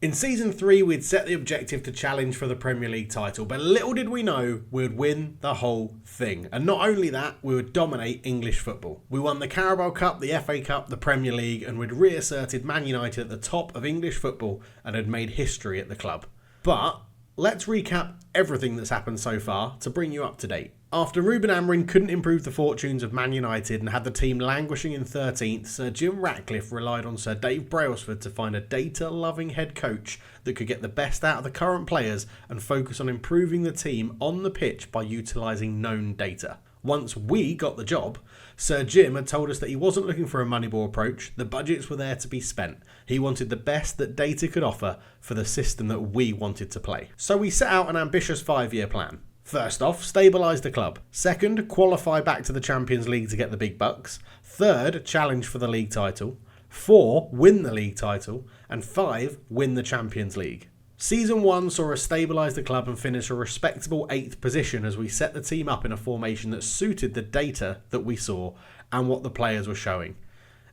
In Season 3, we'd set the objective to challenge for the Premier League title, but little did we know we would win the whole thing. And not only that, we would dominate English football. We won the Carabao Cup, the FA Cup, the Premier League, and we'd reasserted Man United at the top of English football and had made history at the club. But let's recap everything that's happened so far to bring you up to date. After Ruben Amorim couldn't improve the fortunes of Man United and had the team languishing in 13th, Sir Jim Ratcliffe relied on Sir Dave Brailsford to find a data-loving head coach that could get the best out of the current players and focus on improving the team on the pitch by utilising known data. Once we got the job, Sir Jim had told us that he wasn't looking for a Moneyball approach. The budgets were there to be spent. He wanted the best that data could offer for the system that we wanted to play. So we set out an ambitious 5-year plan. First off, stabilise the club. Second, qualify back to the Champions League to get the big bucks. Third, challenge for the league title. 4, win the league title. And 5, win the Champions League. Season 1 saw us stabilise the club and finish a respectable 8th position as we set the team up in a formation that suited the data that we saw and what the players were showing.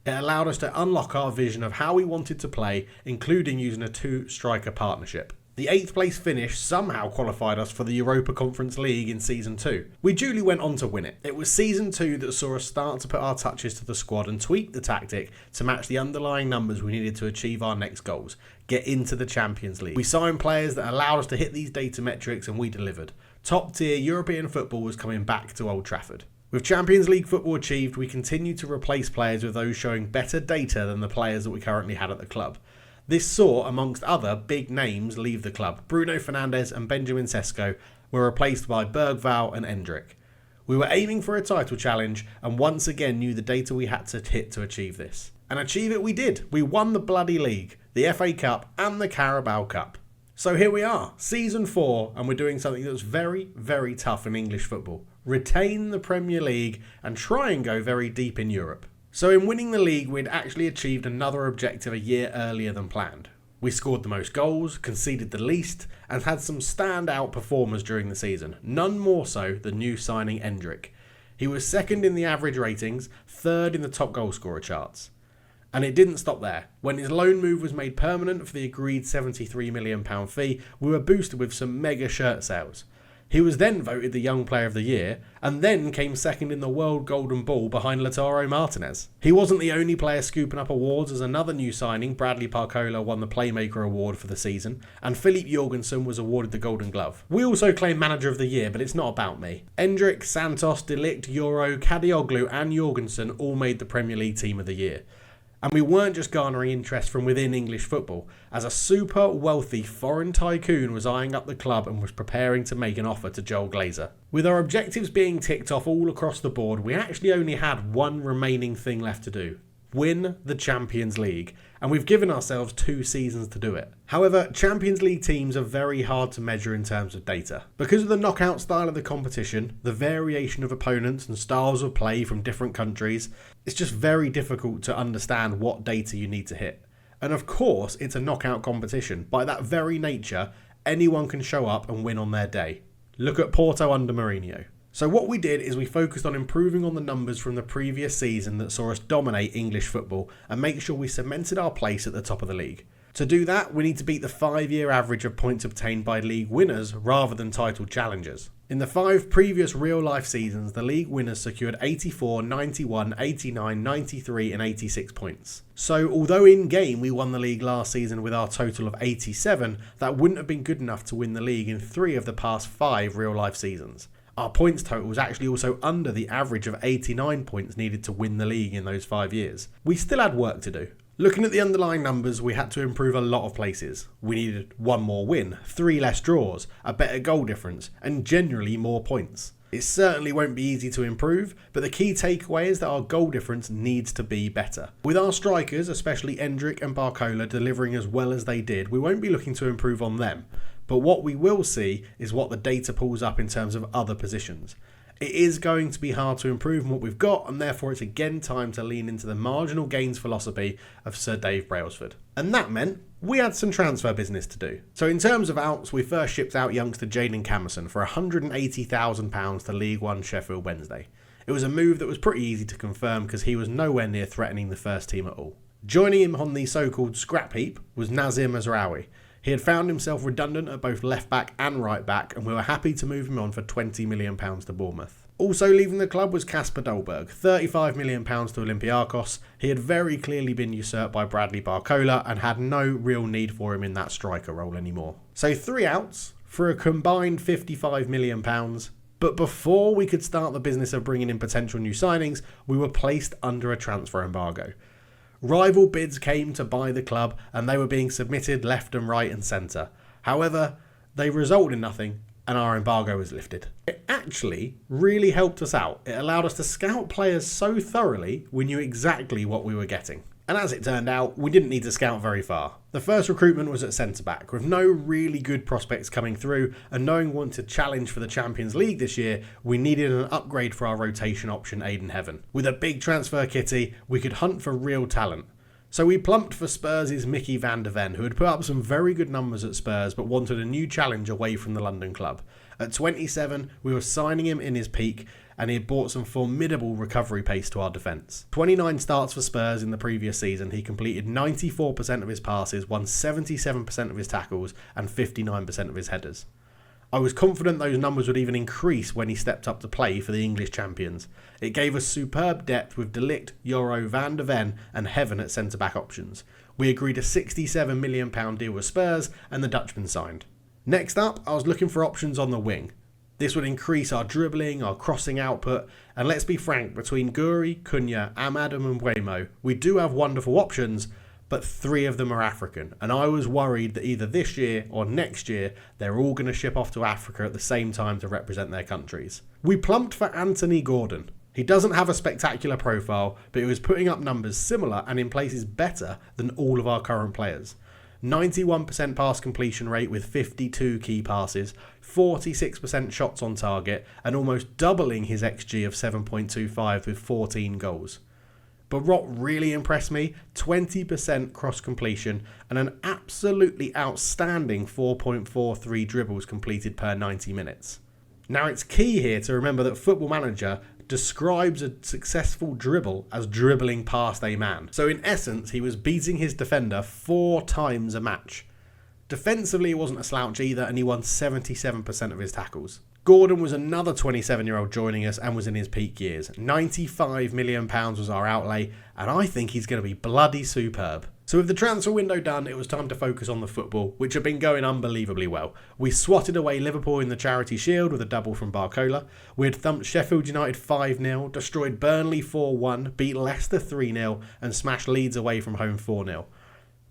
It allowed us to unlock our vision of how we wanted to play, including using a 2-striker partnership. The 8th place finish somehow qualified us for the Europa Conference League in Season 2. We duly went on to win it. It was Season 2 that saw us start to put our touches to the squad and tweak the tactic to match the underlying numbers we needed to achieve our next goals, get into the Champions League. We signed players that allowed us to hit these data metrics and we delivered. Top tier European football was coming back to Old Trafford. With Champions League football achieved, we continued to replace players with those showing better data than the players that we currently had at the club. This saw, amongst other big names, leave the club. Bruno Fernandes and Benjamin Sesko were replaced by Bergvall and Endrick. We were aiming for a title challenge and once again knew the data we had to hit to achieve this. And achieve it we did. We won the bloody league, the FA Cup and the Carabao Cup. So here we are, Season 4, and we're doing something that's very, very tough in English football. Retain the Premier League and try and go very deep in Europe. So in winning the league, we'd actually achieved another objective a year earlier than planned. We scored the most goals, conceded the least, and had some standout performers during the season, none more so than new signing Endrick. He was second in the average ratings, third in the top goal scorer charts. And it didn't stop there. When his loan move was made permanent for the agreed £73 million fee, we were boosted with some mega shirt sales. He was then voted the Young Player of the Year, and then came second in the World Golden Ball behind Lautaro Martinez. He wasn't the only player scooping up awards, as another new signing, Bradley Parkola, won the Playmaker Award for the season, and Philippe Jorgensen was awarded the Golden Glove. We also claimed Manager of the Year, but it's not about me. Endrick, Santos, De Ligt, Euro, Kadioglu and Jorgensen all made the Premier League Team of the Year. And we weren't just garnering interest from within English football, as a super wealthy foreign tycoon was eyeing up the club and was preparing to make an offer to Joel Glazer. With our objectives being ticked off all across the board, we actually only had one remaining thing left to do. Win the Champions League, and we've given ourselves 2 seasons to do it. However, Champions League teams are very hard to measure in terms of data. Because of the knockout style of the competition, the variation of opponents and styles of play from different countries, it's just very difficult to understand what data you need to hit. And of course, it's a knockout competition. By that very nature, anyone can show up and win on their day. Look at Porto under Mourinho. So what we did is we focused on improving on the numbers from the previous season that saw us dominate English football and make sure we cemented our place at the top of the league. To do that, we need to beat the 5-year average of points obtained by league winners rather than title challengers. In the 5 previous real-life seasons, the league winners secured 84, 91, 89, 93 and 86 points. So although in-game we won the league last season with our total of 87, that wouldn't have been good enough to win the league in 3 of the past 5 real-life seasons. Our points total was actually also under the average of 89 points needed to win the league in those 5 years. We still had work to do. Looking at the underlying numbers, we had to improve a lot of places. We needed 1 more win, 3 less draws, a better goal difference, and generally more points. It certainly won't be easy to improve, but the key takeaway is that our goal difference needs to be better. With our strikers, especially Endrick and Barcola, delivering as well as they did, we won't be looking to improve on them. But what we will see is what the data pulls up in terms of other positions. It is going to be hard to improve on what we've got, and therefore it's again time to lean into the marginal gains philosophy of Sir Dave Brailsford. And that meant we had some transfer business to do. So in terms of outs, we first shipped out youngster Jayden Camerson for £180,000 to League One Sheffield Wednesday. It was a move that was pretty easy to confirm because he was nowhere near threatening the first team at all. Joining him on the so-called scrap heap was Nazir Mazraoui. He had found himself redundant at both left back and right back, and we were happy to move him on for £20 million to Bournemouth. Also leaving the club was Kasper Dolberg, £35 million to Olympiakos. He had very clearly been usurped by Bradley Barcola and had no real need for him in that striker role anymore. So 3 outs for a combined £55 million. But before we could start the business of bringing in potential new signings, we were placed under a transfer embargo. Rival bids came to buy the club and they were being submitted left and right and centre. However, they resulted in nothing and our embargo was lifted. It actually really helped us out. It allowed us to scout players so thoroughly we knew exactly what we were getting. And as it turned out, we didn't need to scout very far. The first recruitment was at centre-back, with no really good prospects coming through, and knowing we wanted to challenge for the Champions League this year, we needed an upgrade for our rotation option Aiden Heaven. With a big transfer kitty, we could hunt for real talent. So we plumped for Spurs' Mickey van der Ven, who had put up some very good numbers at Spurs, but wanted a new challenge away from the London club. At 27, we were signing him in his peak, and he had brought some formidable recovery pace to our defence. 29 starts for Spurs in the previous season, he completed 94% of his passes, won 77% of his tackles, and 59% of his headers. I was confident those numbers would even increase when he stepped up to play for the English champions. It gave us superb depth with De Ligt, Yoro, Van der Ven and Heaven at centre-back options. We agreed a £67 million deal with Spurs and the Dutchman signed. Next up, I was looking for options on the wing. This would increase our dribbling, our crossing output, and let's be frank, between Guri, Cunha, Amadou and Mbeumo, we do have wonderful options, but 3 of them are African, and I was worried that either this year or next year they're all going to ship off to Africa at the same time to represent their countries. We plumped for Anthony Gordon. He doesn't have a spectacular profile, but he was putting up numbers similar and in places better than all of our current players. 91% pass completion rate with 52 key passes, 46% shots on target, and almost doubling his XG of 7.25 with 14 goals. But what really impressed me, 20% cross completion and an absolutely outstanding 4.43 dribbles completed per 90 minutes. Now it's key here to remember that Football Manager describes a successful dribble as dribbling past a man. So in essence, he was beating his defender 4 times a match. Defensively, he wasn't a slouch either, and he won 77% of his tackles. Gordon was another 27-year-old joining us and was in his peak years. £95 million was our outlay, and I think he's going to be bloody superb. So with the transfer window done, it was time to focus on the football, which had been going unbelievably well. We swatted away Liverpool in the Charity Shield with a double from Barcola. We had thumped Sheffield United 5-0, destroyed Burnley 4-1, beat Leicester 3-0 and smashed Leeds away from home 4-0.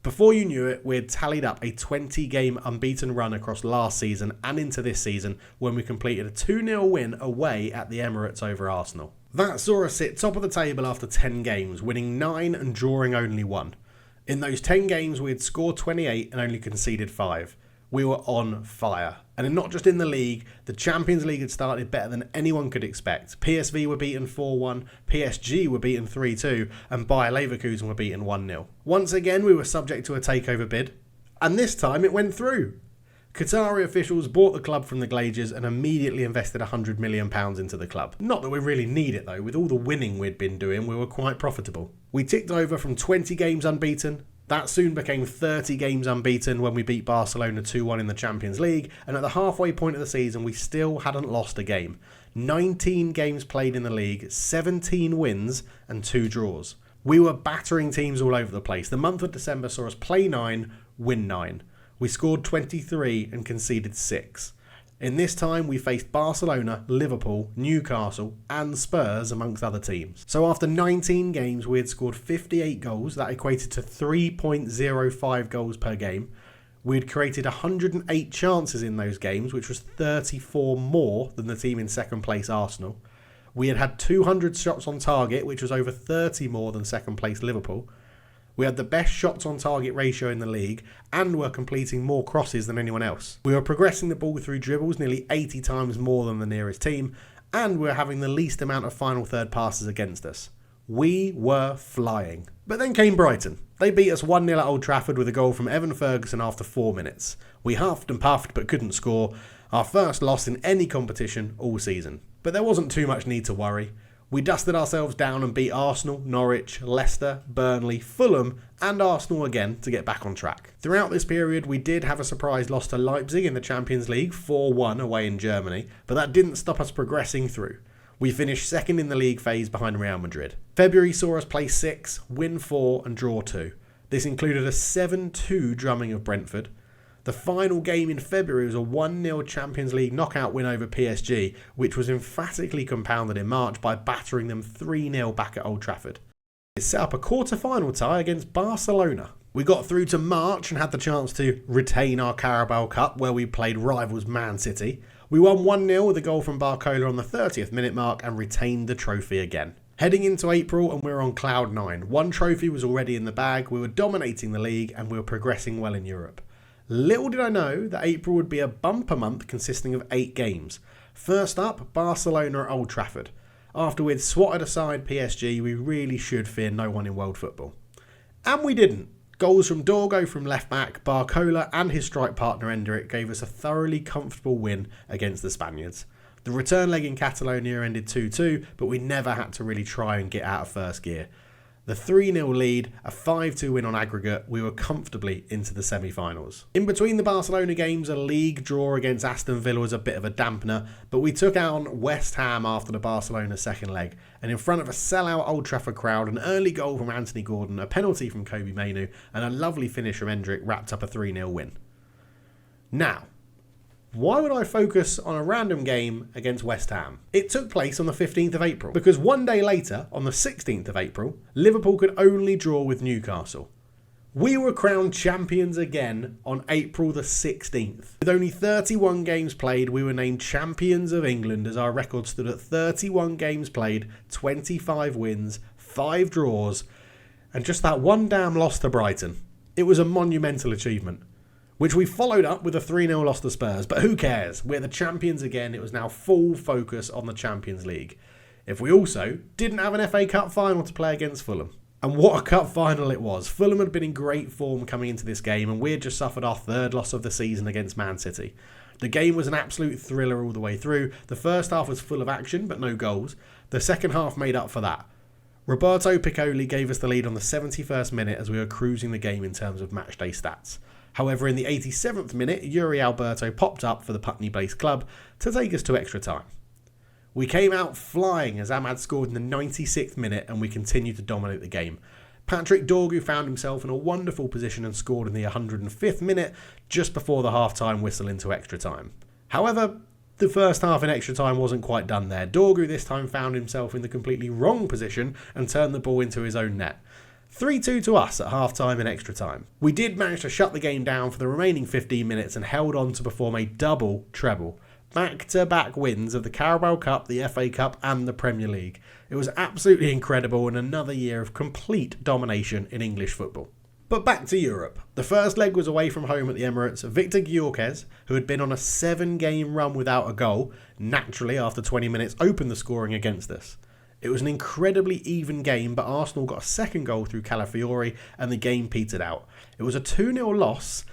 Before you knew it, we had tallied up a 20-game unbeaten run across last season and into this season when we completed a 2-0 win away at the Emirates over Arsenal. That saw us sit top of the table after 10 games, winning 9 and drawing only 1. In those 10 games, we had scored 28 and only conceded 5. We were on fire. And not just in the league, the Champions League had started better than anyone could expect. PSV were beaten 4-1, PSG were beaten 3-2, and Bayer Leverkusen were beaten 1-0. Once again, we were subject to a takeover bid, and this time it went through. Qatari officials bought the club from the Glazers and immediately invested £100 million into the club. Not that we really need it though, with all the winning we'd been doing, we were quite profitable. We ticked over from 20 games unbeaten. That soon became 30 games unbeaten when we beat Barcelona 2-1 in the Champions League, and at the halfway point of the season we still hadn't lost a game. 19 games played in the league, 17 wins and 2 draws. We were battering teams all over the place. The month of December saw us play 9, win 9. We scored 23 and conceded 6. In this time, we faced Barcelona, Liverpool, Newcastle and Spurs amongst other teams. So after 19 games, we had scored 58 goals. That equated to 3.05 goals per game. We had created 108 chances in those games, which was 34 more than the team in second place, Arsenal. We had had 200 shots on target, which was over 30 more than second place Liverpool. We had the best shots on target ratio in the league and were completing more crosses than anyone else. We were progressing the ball through dribbles nearly 80 times more than the nearest team, and we were having the least amount of final third passes against us. We were flying. But then came Brighton. They beat us 1-0 at Old Trafford with a goal from Evan Ferguson after 4 minutes. We huffed and puffed but couldn't score. Our first loss in any competition all season. But there wasn't too much need to worry. We dusted ourselves down and beat Arsenal, Norwich, Leicester, Burnley, Fulham and Arsenal again to get back on track. Throughout this period we did have a surprise loss to Leipzig in the Champions League, 4-1 away in Germany, but that didn't stop us progressing through. We finished second in the league phase behind Real Madrid. February saw us play 6, win 4 and draw 2. This included a 7-2 drumming of Brentford. The final game in February was a 1-0 Champions League knockout win over PSG, which was emphatically compounded in March by battering them 3-0 back at Old Trafford. It set up a quarter-final tie against Barcelona. We got through to March and had the chance to retain our Carabao Cup, where we played rivals Man City. We won 1-0 with a goal from Barcola on the 30th minute mark and retained the trophy again. Heading into April and we were on cloud 9. One trophy was already in the bag, we were dominating the league and we were progressing well in Europe. Little did I know that April would be a bumper month consisting of 8 games. First up, Barcelona at Old Trafford. After we'd swatted aside PSG, we really should fear no one in world football. And we didn't. Goals from Dorgo from left back, Barcola and his strike partner Endrick gave us a thoroughly comfortable win against the Spaniards. The return leg in Catalonia ended 2-2, but we never had to really try and get out of first gear. The 3-0 lead, a 5-2 win on aggregate, we were comfortably into the semi-finals. In between the Barcelona games, a league draw against Aston Villa was a bit of a dampener, but we took out on West Ham after the Barcelona second leg, and in front of a sellout Old Trafford crowd, an early goal from Anthony Gordon, a penalty from Kobe Mainoo, and a lovely finish from Endrick wrapped up a 3-0 win. Now, why would I focus on a random game against West Ham? It took place on the 15th of April, because one day later, on the 16th of April, Liverpool could only draw with Newcastle. We were crowned champions again on April the 16th. With only 31 games played, we were named champions of England as our record stood at 31 games played, 25 wins, 5 draws, and just that one damn loss to Brighton. It was a monumental achievement, which we followed up with a 3-0 loss to Spurs. But who cares? We're the champions again. It was now full focus on the Champions League. If we also didn't have an FA Cup final to play against Fulham. And what a cup final it was. Fulham had been in great form coming into this game and we had just suffered our 3rd loss of the season against Man City. The game was an absolute thriller all the way through. The first half was full of action but no goals. The second half made up for that. Roberto Piccoli gave us the lead on the 71st minute as we were cruising the game in terms of matchday stats. However, in the 87th minute, Yuri Alberto popped up for the Putney-based club to take us to extra time. We came out flying as Ahmad scored in the 96th minute and we continued to dominate the game. Patrick Dorgu found himself in a wonderful position and scored in the 105th minute, just before the half-time whistle into extra time. However, the first half in extra time wasn't quite done there. Dorgu this time found himself in the completely wrong position and turned the ball into his own net. 3-2 to us at half-time and extra time. We did manage to shut the game down for the remaining 15 minutes and held on to perform a double treble. Back-to-back wins of the Carabao Cup, the FA Cup and the Premier League. It was absolutely incredible and another year of complete domination in English football. But back to Europe. The first leg was away from home at the Emirates. Victor Gyökeres, who had been on a 7-game run without a goal, naturally after 20 minutes opened the scoring against us. It was an incredibly even game, but Arsenal got a second goal through Calafiori and the game petered out. It was a 2-0 loss,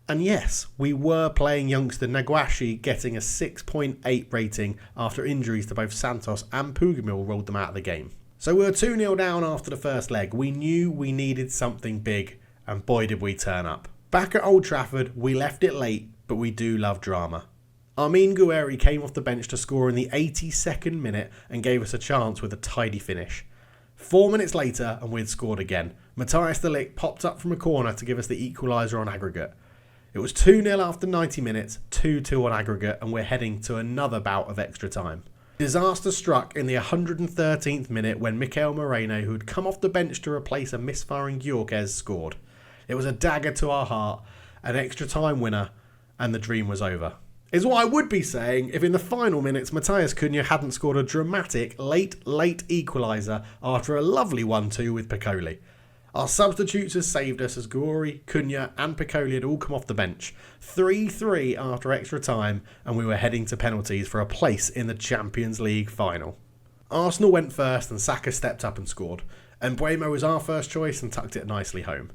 and yes, we were playing youngster Naguashi getting a 6.8 rating after injuries to both Santos and Pugmil rolled them out of the game. So we were 2-0 down after the first leg. We knew we needed something big, and boy did we turn up. Back at Old Trafford, we left it late, but we do love drama. Armin Guerri came off the bench to score in the 82nd minute and gave us a chance with a tidy finish. 4 minutes later and we'd scored again. Matthias de Ligt popped up from a corner to give us the equaliser on aggregate. It was 2-0 after 90 minutes, 2-2 on aggregate, and we're heading to another bout of extra time. Disaster struck in the 113th minute when Mikel Moreno, who had come off the bench to replace a misfiring Gyökeres, scored. It was a dagger to our heart, an extra time winner, and the dream was over. Is what I would be saying if in the final minutes Matheus Cunha hadn't scored a dramatic late equaliser after a lovely 1-2 with Piccoli. Our substitutes had saved us as Guerri, Cunha and Piccoli had all come off the bench. 3-3 after extra time and we were heading to penalties for a place in the Champions League final. Arsenal went first and Saka stepped up and scored. Mbeumo was our first choice and tucked it nicely home.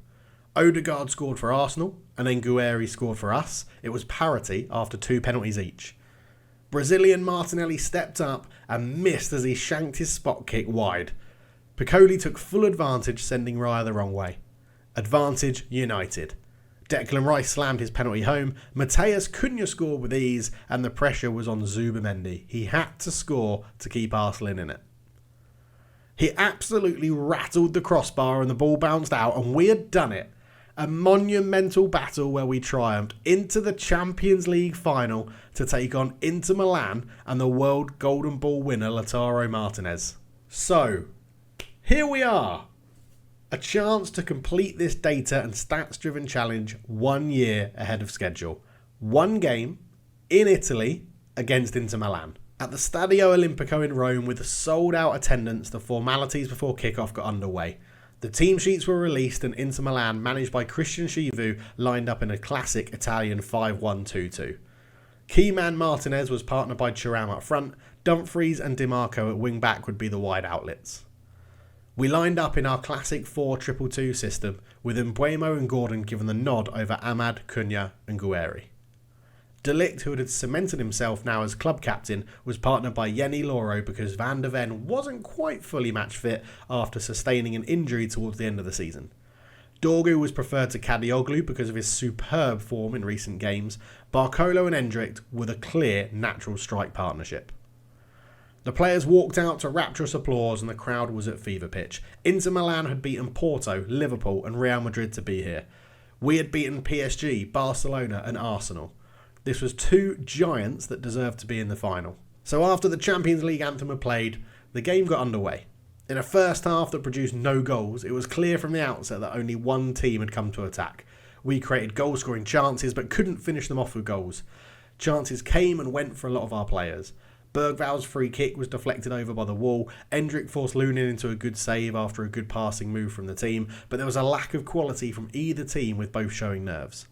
Odegaard scored for Arsenal and then Guerri scored for us. It was parity after 2 penalties each. Brazilian Martinelli stepped up and missed as he shanked his spot kick wide. Piccoli took full advantage, sending Raya the wrong way. Advantage United. Declan Rice slammed his penalty home, Mateus Cunha scored with ease, and the pressure was on Zubamendi. He had to score to keep Arsenal in it. He absolutely rattled the crossbar and the ball bounced out, and we had done it. A monumental battle where we triumphed into the Champions League final to take on Inter Milan and the World Golden Ball winner Lautaro Martinez. So, here we are. A chance to complete this data and stats-driven challenge 1 year ahead of schedule. One game in Italy against Inter Milan. At the Stadio Olimpico in Rome with a sold-out attendance, the formalities before kickoff got underway. The team sheets were released and Inter Milan, managed by Christian Chivu, lined up in a classic Italian 5-1-2-2. Key man Martinez was partnered by Thuram up front, Dumfries and Di Marco at wing-back would be the wide outlets. We lined up in our classic 4-2-2 system, with Mbeumo and Gordon given the nod over Ahmad, Cunha and Guerri. De Ligt, who had cemented himself now as club captain, was partnered by Yeni Loro because Van de Ven wasn't quite fully match fit after sustaining an injury towards the end of the season. Dorgu was preferred to Kadioglu because of his superb form in recent games. Barcolo and Endrick were the clear natural strike partnership. The players walked out to rapturous applause and the crowd was at fever pitch. Inter Milan had beaten Porto, Liverpool and Real Madrid to be here. We had beaten PSG, Barcelona and Arsenal. This was two giants that deserved to be in the final. So after the Champions League anthem had played, the game got underway. In a first half that produced no goals, it was clear from the outset that only one team had come to attack. We created goal-scoring chances but couldn't finish them off with goals. Chances came and went for a lot of our players. Bergval's free kick was deflected over by the wall. Endrick forced Lunin into a good save after a good passing move from the team, but there was a lack of quality from either team with both showing nerves.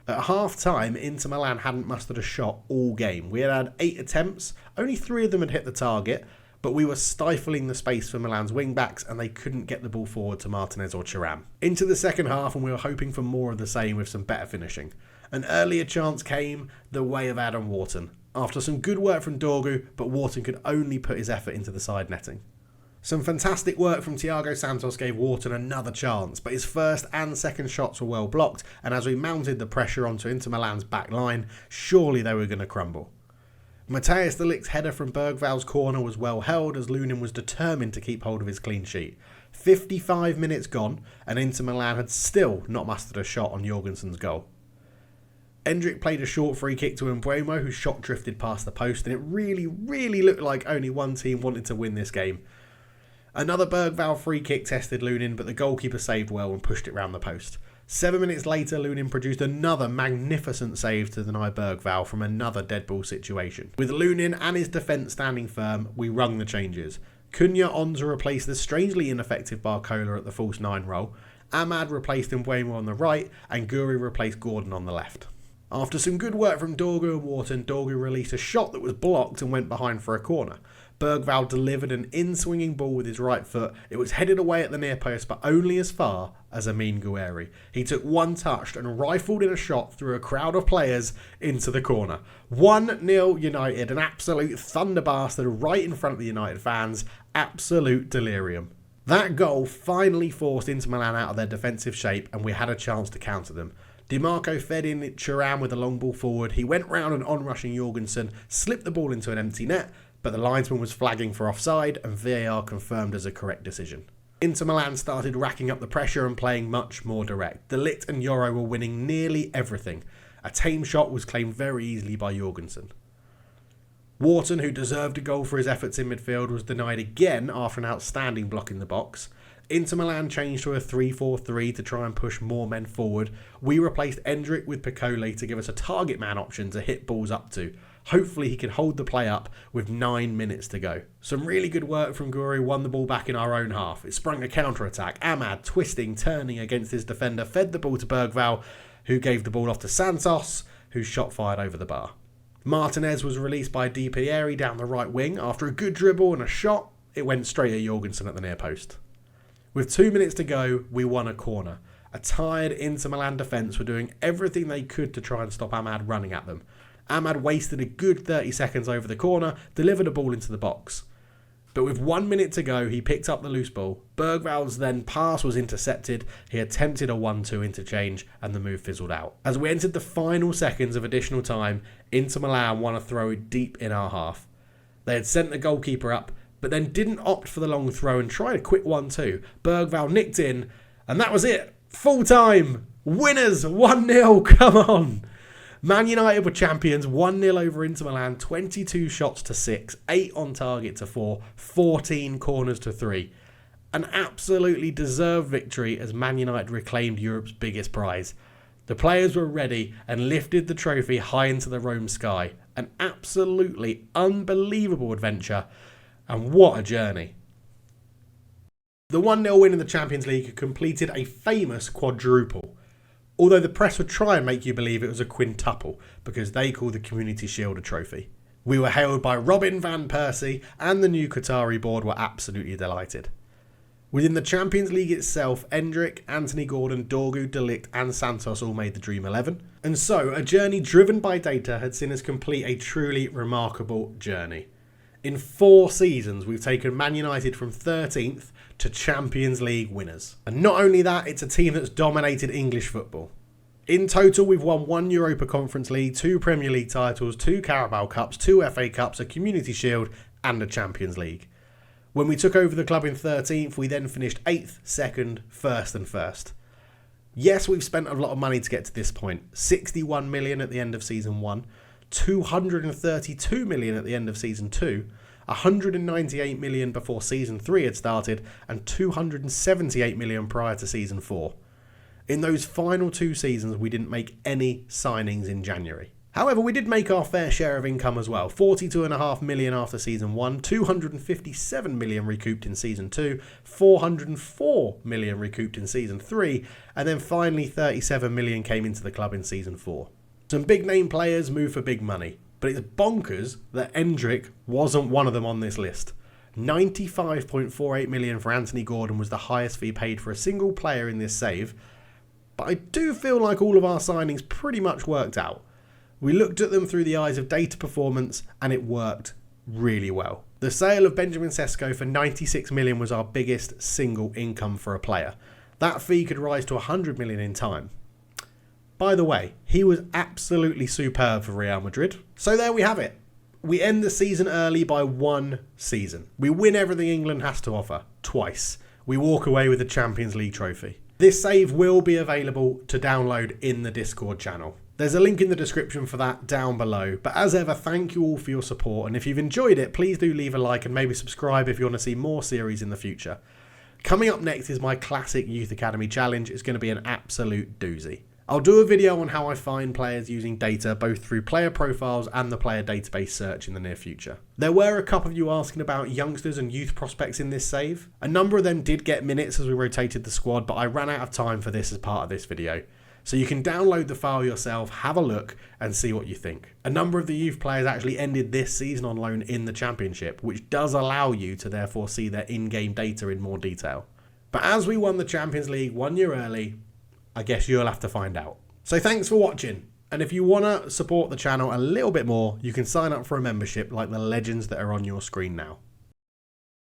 At half-time, Inter Milan hadn't mustered a shot all game. We had 8 attempts, only 3 of them had hit the target, but we were stifling the space for Milan's wing-backs and they couldn't get the ball forward to Martinez or Thuram. Into the second half and we were hoping for more of the same with some better finishing. An earlier chance came the way of Adam Wharton. After some good work from Dorgu, but Wharton could only put his effort into the side netting. Some fantastic work from Thiago Santos gave Wharton another chance, but his first and second shots were well blocked, and as we mounted the pressure onto Inter Milan's back line, surely they were going to crumble. Matthijs de Ligt's header from Bergval's corner was well held as Lunin was determined to keep hold of his clean sheet. 55 minutes gone, and Inter Milan had still not mustered a shot on Jorgensen's goal. Endrick played a short free kick to Mbeumo, whose shot drifted past the post, and it really looked like only one team wanted to win this game. Another Bergval free kick tested Lunin, but the goalkeeper saved well and pushed it round the post. 7 minutes later, Lunin produced another magnificent save to deny Bergval from another dead ball situation. With Lunin and his defence standing firm, we rung the changes. Cunha on to replace the strangely ineffective Barcola at the false 9 role. Ahmad replaced Mbeumo on the right, and Guri replaced Gordon on the left. After some good work from Dorgu and Wharton, Dorgu released a shot that was blocked and went behind for a corner. Bergval delivered an in-swinging ball with his right foot. It was headed away at the near post, but only as far as Amin Guerri. He took one touch and rifled in a shot through a crowd of players into the corner. 1-0 United, an absolute thunderbastard right in front of the United fans. Absolute delirium. That goal finally forced Inter Milan out of their defensive shape and we had a chance to counter them. Di Marco fed in Thuram with a long ball forward. He went round an on-rushing Jorgensen, slipped the ball into an empty net, but the linesman was flagging for offside and VAR confirmed as a correct decision. Inter Milan started racking up the pressure and playing much more direct. De Ligt and Yoro were winning nearly everything. A tame shot was claimed very easily by Jorgensen. Wharton, who deserved a goal for his efforts in midfield, was denied again after an outstanding block in the box. Inter Milan changed to a 3-4-3 to try and push more men forward. We replaced Endrick with Piccoli to give us a target man option to hit balls up to. Hopefully he can hold the play up with 9 minutes to go. Some really good work from Guri won the ball back in our own half. It sprung a counter-attack. Ahmad, twisting, turning against his defender, fed the ball to Bergval, who gave the ball off to Santos, whose shot fired over the bar. Martinez was released by Di Pieri down the right wing. After a good dribble and a shot, it went straight at Jorgensen at the near post. With 2 minutes to go, we won a corner. A tired Inter Milan defence were doing everything they could to try and stop Ahmad running at them. Ahmad wasted a good 30 seconds over the corner, delivered a ball into the box. But with 1 minute to go, he picked up the loose ball. Bergval's then pass was intercepted. He attempted a 1-2 interchange and the move fizzled out. As we entered the final seconds of additional time, Inter Milan won a throw deep in our half. They had sent the goalkeeper up, but then didn't opt for the long throw and tried a quick 1-2. Bergval nicked in, and that was it. Full time. Winners 1-0. Come on. Man United were champions, 1-0 over Inter Milan, 22 shots to 6, 8 on target to 4, 14 corners to 3. An absolutely deserved victory as Man United reclaimed Europe's biggest prize. The players were ready and lifted the trophy high into the Rome sky. An absolutely unbelievable adventure, and what a journey. The 1-0 win in the Champions League completed a famous quadruple. Although the press would try and make you believe it was a quintuple because they call the Community Shield a trophy. We were hailed by Robin van Persie and the new Qatari board were absolutely delighted. Within the Champions League itself, Endrick, Anthony Gordon, Dorgu, De Ligt and Santos all made the Dream 11. And so, a journey driven by data had seen us complete a truly remarkable journey. In 4 seasons, we've taken Man United from 13th to Champions League winners. And not only that, it's a team that's dominated English football. In total, we've won 1 Europa Conference League, 2 Premier League titles, 2 Carabao Cups, 2 FA Cups, a Community Shield and a Champions League. When we took over the club in 13th, we then finished 8th, 2nd, 1st and 1st. Yes, we've spent a lot of money to get to this point. 61 million at the end of Season 1, 232 million at the end of Season 2, 198 million before Season 3 had started, and 278 million prior to Season 4. In those final 2 seasons, we didn't make any signings in January. However, we did make our fair share of income as well. 42.5 million after Season 1, 257 million recouped in Season 2, 404 million recouped in Season 3, and then finally 37 million came into the club in Season 4. Some big name players move for big money, but it's bonkers that Endrick wasn't one of them on this list. 95.48 million for Anthony Gordon was the highest fee paid for a single player in this save, but I do feel like all of our signings pretty much worked out. We looked at them through the eyes of data performance and it worked really well. The sale of Benjamin Sesko for 96 million was our biggest single income for a player. That fee could rise to 100 million in time. By the way, he was absolutely superb for Real Madrid. So there we have it. We end the season early by 1 season. We win everything England has to offer, twice. We walk away with the Champions League trophy. This save will be available to download in the Discord channel. There's a link in the description for that down below. But as ever, thank you all for your support. And if you've enjoyed it, please do leave a like and maybe subscribe if you want to see more series in the future. Coming up next is my classic Youth Academy challenge. It's going to be an absolute doozy. I'll do a video on how I find players using data both through player profiles and the player database search in the near future. There were a couple of you asking about youngsters and youth prospects in this save. A number of them did get minutes as we rotated the squad, but I ran out of time for this as part of this video. So you can download the file yourself, have a look and see what you think. A number of the youth players actually ended this season on loan in the Championship, which does allow you to therefore see their in-game data in more detail. But as we won the Champions League 1 year early, I guess you'll have to find out. So thanks for watching. And if you want to support the channel a little bit more, you can sign up for a membership like the legends that are on your screen now.